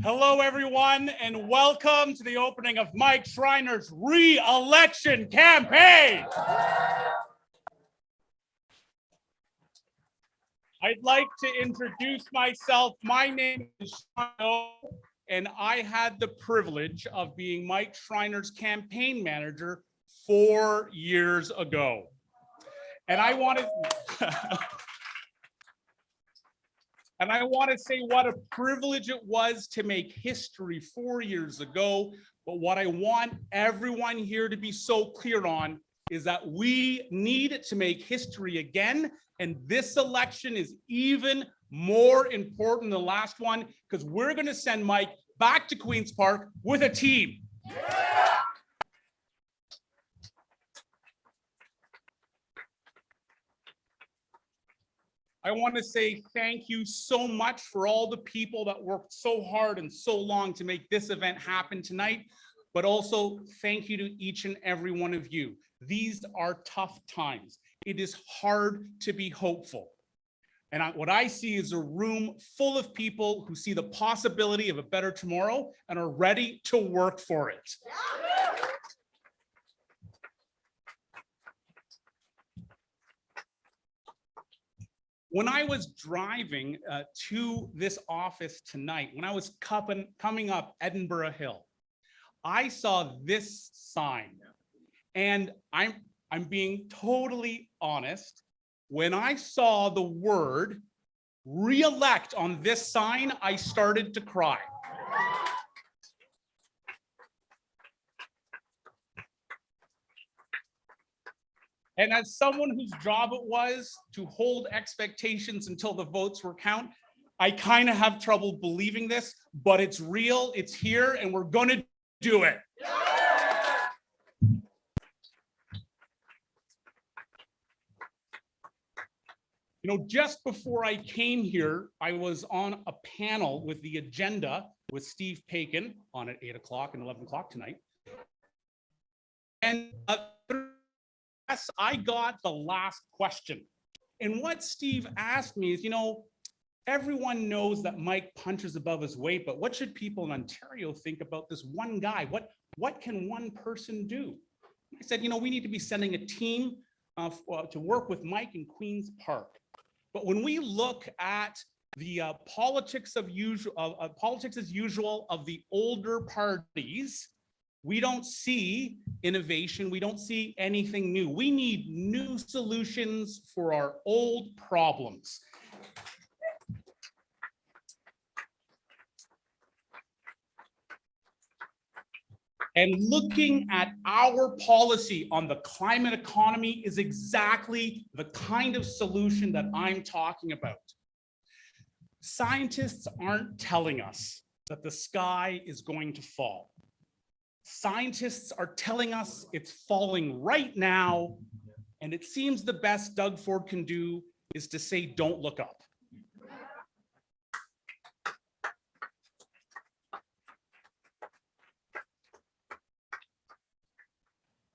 Hello, everyone, and welcome to the opening of Mike Schreiner's re-election campaign. I'd like to introduce myself. My name is Schreiner, and I had the privilege of being Mike Schreiner's campaign manager 4 years ago. And I want to say what a privilege it was to make history 4 years ago. But what I want everyone here to be so clear on is that we need to make history again. And this election is even more important than the last one, because we're going to send Mike back to Queen's Park with a team. I want to say thank you so much for all the people that worked so hard and so long to make this event happen tonight, but also thank you to each and every one of you. These are tough times. It is hard to be hopeful. And what I see is a room full of people who see the possibility of a better tomorrow and are ready to work for it. When I was driving to this office tonight, when I was coming up Edinburgh Hill, I saw this sign, and I'm being totally honest. When I saw the word re-elect on this sign, I started to cry. And as someone whose job it was to hold expectations until the votes were counted, I kind of have trouble believing this, but it's real, it's here, and we're going to do it. You know, just before I came here, I was on a panel with the agenda with Steve Paikin on at 8 o'clock and 11 o'clock tonight. And yes, I got the last question. And what Steve asked me is, you know, everyone knows that Mike punches above his weight, but what should people in Ontario think about this one guy? What can one person do? I said, you know, we need to be sending a team to work with Mike in Queen's Park. But when we look at the politics as usual of the older parties, we don't see innovation. We don't see anything new. We need new solutions for our old problems. And looking at our policy on the climate economy is exactly the kind of solution that I'm talking about. Scientists aren't telling us that the sky is going to fall. Scientists are telling us it's falling right now, and it seems the best Doug Ford can do is to say, don't look up.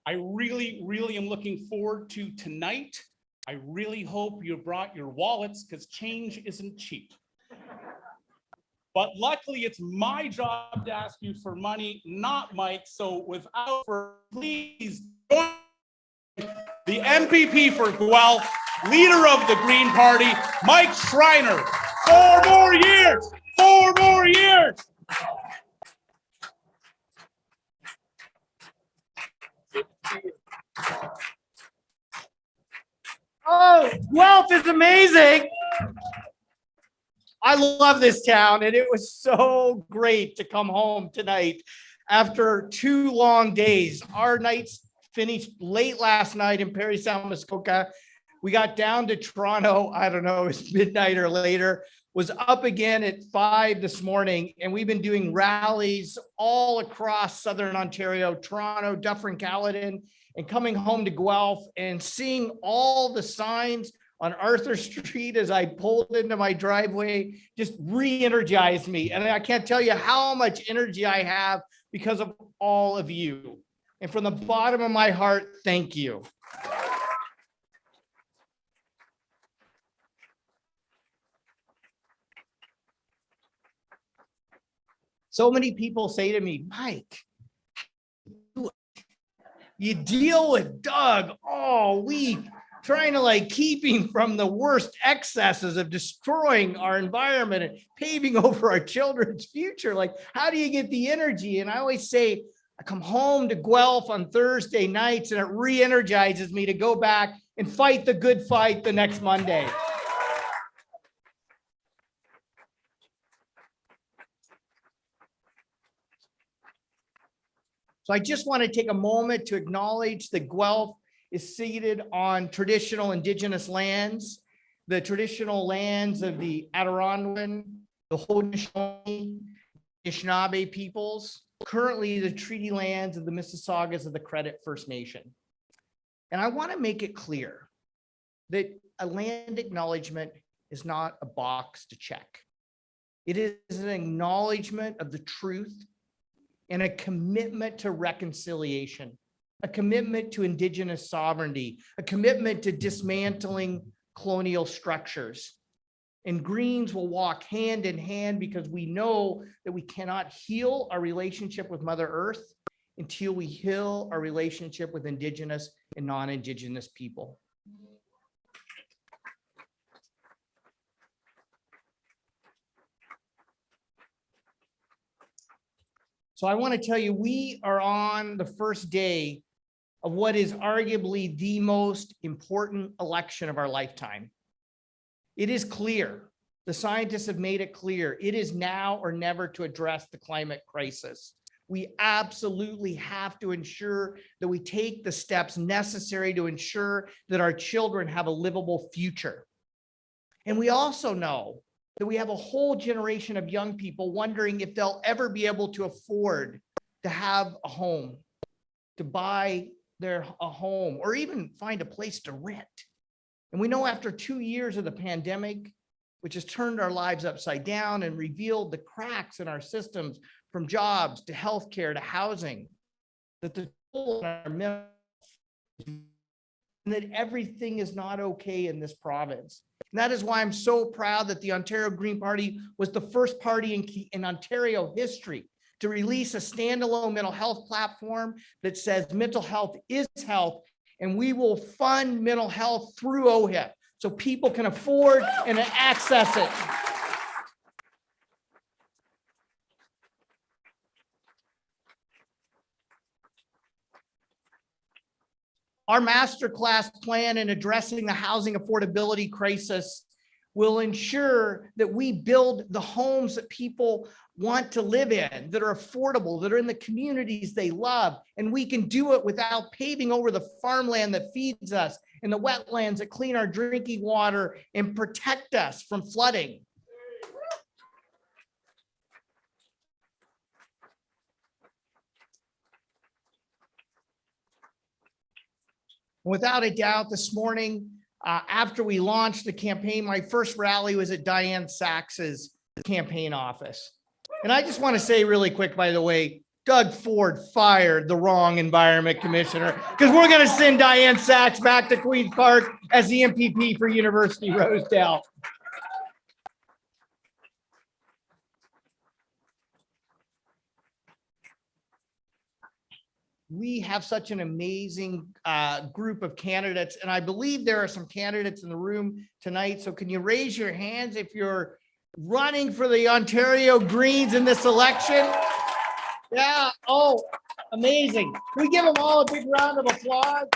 I really am looking forward to tonight. I really hope you brought your wallets, because change isn't cheap. But luckily, it's my job to ask you for money, not Mike. So without further, please join the MPP for Guelph, leader of the Green Party, Mike Schreiner. 4 more years, 4 more years. Oh, Guelph is amazing. I love this town, and it was so great to come home tonight after 2 long days. Our nights finished late last night in Parry Sound, Muskoka. We got down to Toronto, I don't know, it was midnight or later, was up again at 5 this morning, and we've been doing rallies all across Southern Ontario, Toronto, Dufferin, Caledon, and coming home to Guelph and seeing all the signs on Arthur Street as I pulled into my driveway just re-energized me. And I can't tell you how much energy I have because of all of you. And from the bottom of my heart, thank you. So many people say to me, Mike, you deal with Doug all week, trying to like keep him from the worst excesses of destroying our environment and paving over our children's future. Like, how do you get the energy? And I always say, I come home to Guelph on Thursday nights and it re-energizes me to go back and fight the good fight the next Monday. So I just want to take a moment to acknowledge that Guelph is seated on traditional indigenous lands, the traditional lands of the Adirondack, the Haudenosaunee, Anishinaabe peoples, currently the treaty lands of the Mississaugas of the Credit First Nation. And I want to make it clear that a land acknowledgement is not a box to check. It is an acknowledgement of the truth and a commitment to reconciliation, a commitment to indigenous sovereignty, a commitment to dismantling colonial structures. And Greens will walk hand in hand because we know that we cannot heal our relationship with Mother Earth until we heal our relationship with indigenous and non-indigenous people. So I want to tell you, we are on the first day of what is arguably the most important election of our lifetime. It is clear, the scientists have made it clear, it is now or never to address the climate crisis. We absolutely have to ensure that we take the steps necessary to ensure that our children have a livable future. And we also know that we have a whole generation of young people wondering if they'll ever be able to afford to have a home, to buy a home, or even find a place to rent. And we know after 2 years of the pandemic, which has turned our lives upside down and revealed the cracks in our systems from jobs to healthcare to housing, that the toll on our mental health, and that everything is not okay in this province. And that is why I'm so proud that the Ontario Green Party was the first party in Ontario history to release a standalone mental health platform that says mental health is health, and we will fund mental health through OHIP so people can afford and access it. Our masterclass plan in addressing the housing affordability crisis will ensure that we build the homes that people want to live in, that are affordable, that are in the communities they love. And we can do it without paving over the farmland that feeds us and the wetlands that clean our drinking water and protect us from flooding. Without a doubt, this morning, after we launched the campaign, my first rally was at Diane Sachs's campaign office. And I just want to say really quick, by the way, Doug Ford fired the wrong environment commissioner because we're going to send Diane Sachs back to Queen's Park as the MPP for University Rosedale. We have such an amazing group of candidates, and I believe there are some candidates in the room tonight. So can you raise your hands if you're running for the Ontario Greens in this election? Yeah, oh, amazing. Can we give them all a big round of applause?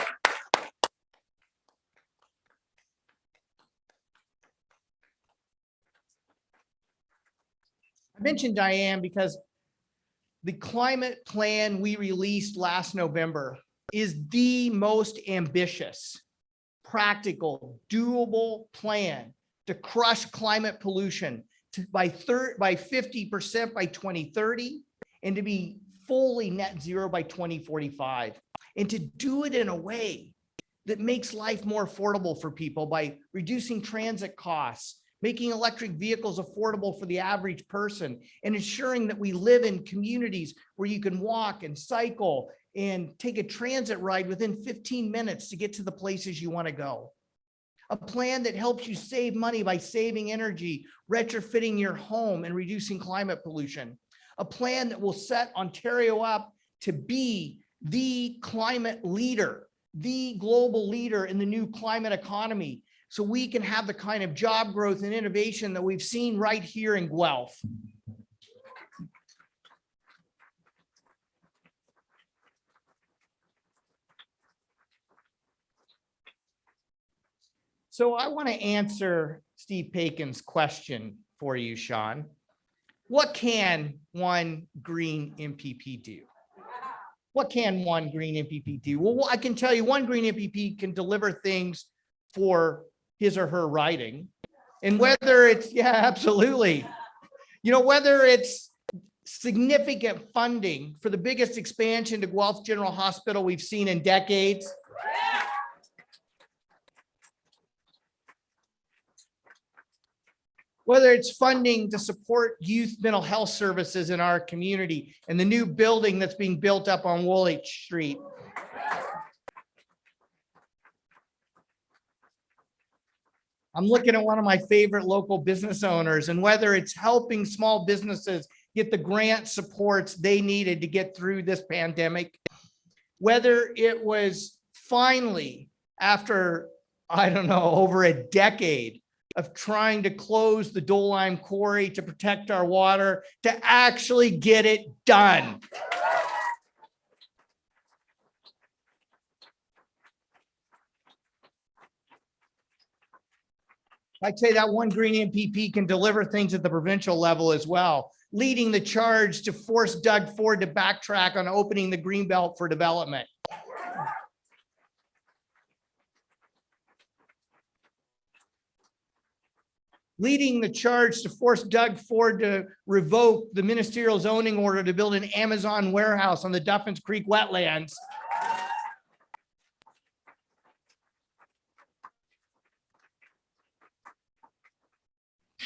I mentioned Diane because the climate plan we released last November is the most ambitious, practical, doable plan to crush climate pollution by 50% by 2030 and to be fully net zero by 2045. And to do it in a way that makes life more affordable for people by reducing transit costs, making electric vehicles affordable for the average person, and ensuring that we live in communities where you can walk and cycle and take a transit ride within 15 minutes to get to the places you want to go. A plan that helps you save money by saving energy, retrofitting your home, and reducing climate pollution. a plan that will set Ontario up to be the climate leader, the global leader in the new climate economy, so we can have the kind of job growth and innovation that we've seen right here in Guelph. So I want to answer Steve Pakin's question for you, Sean. What can one green MPP do? What can one green MPP do? Well, I can tell you one green MPP can deliver things for his or her riding. And whether it's, yeah, absolutely. You know, whether it's significant funding for the biggest expansion to Guelph General Hospital we've seen in decades, whether it's funding to support youth mental health services in our community and the new building that's being built up on Woolwich Street. I'm looking at one of my favorite local business owners, and whether it's helping small businesses get the grant supports they needed to get through this pandemic, whether it was finally, after, I don't know, over a decade of trying to close the Dolime Quarry to protect our water, to actually get it done. I'd say that one green MPP can deliver things at the provincial level as well, leading the charge to force Doug Ford to backtrack on opening the Greenbelt for development. Leading the charge to force Doug Ford to revoke the ministerial zoning order to build an Amazon warehouse on the Duffins Creek wetlands.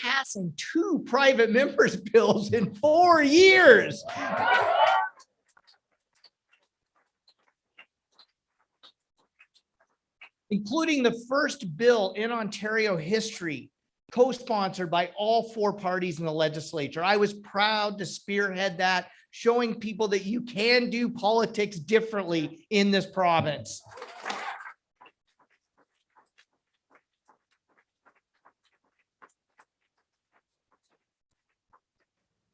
Passing 2 private members' bills in 4 years. Including the first bill in Ontario history co-sponsored by all 4 parties in the legislature. I was proud to spearhead that, showing people that you can do politics differently in this province.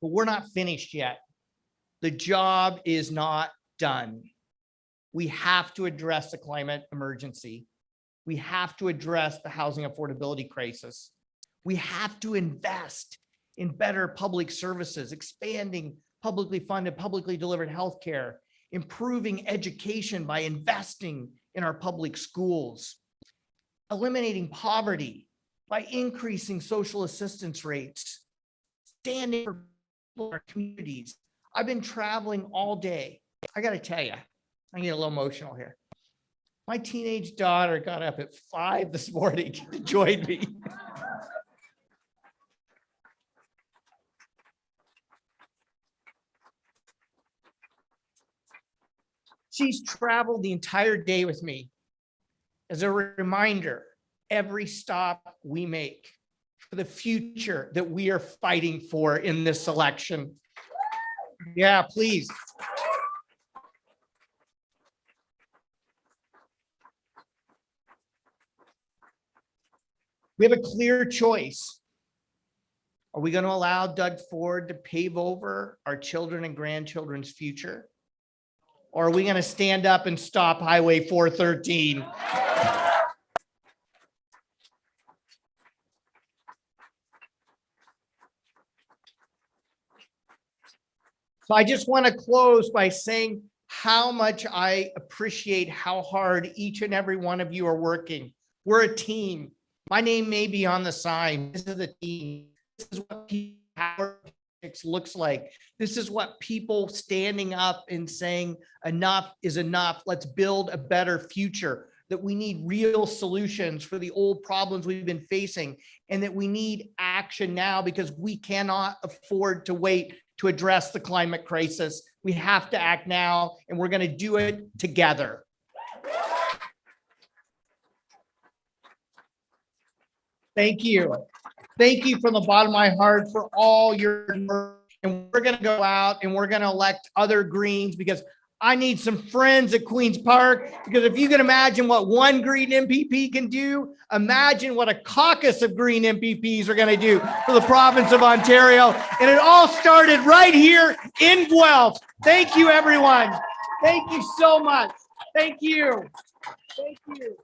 But we're not finished yet. The job is not done. We have to address the climate emergency. We have to address the housing affordability crisis. We have to invest in better public services, expanding publicly funded, publicly delivered healthcare, improving education by investing in our public schools, eliminating poverty by increasing social assistance rates, standing for our communities. I've been traveling all day. I got to tell you, I get a little emotional here. My teenage daughter got up at 5 this morning to join me. She's traveled the entire day with me. As a reminder, every stop we make for the future that we are fighting for in this election. Yeah, please. We have a clear choice. Are we going to allow Doug Ford to pave over our children and grandchildren's future? Or are we going to stand up and stop Highway 413? So I just want to close by saying how much I appreciate how hard each and every one of you are working. We're a team. My name may be on the sign. This is a team. This is what politics looks like. This is what people standing up and saying enough is enough. Let's build a better future. That we need real solutions for the old problems we've been facing, and that we need action now because we cannot afford to wait to address the climate crisis. We have to act now, and we're going to do it together. Thank you. Thank you from the bottom of my heart for all your work and we're going to go out and we're going to elect other Greens, because I need some friends at Queen's Park, because if you can imagine what one Green MPP can do, imagine what a caucus of Green MPPs are going to do for the province of Ontario. And it all started right here in Guelph. Thank you, everyone. Thank you so much. Thank you. Thank you.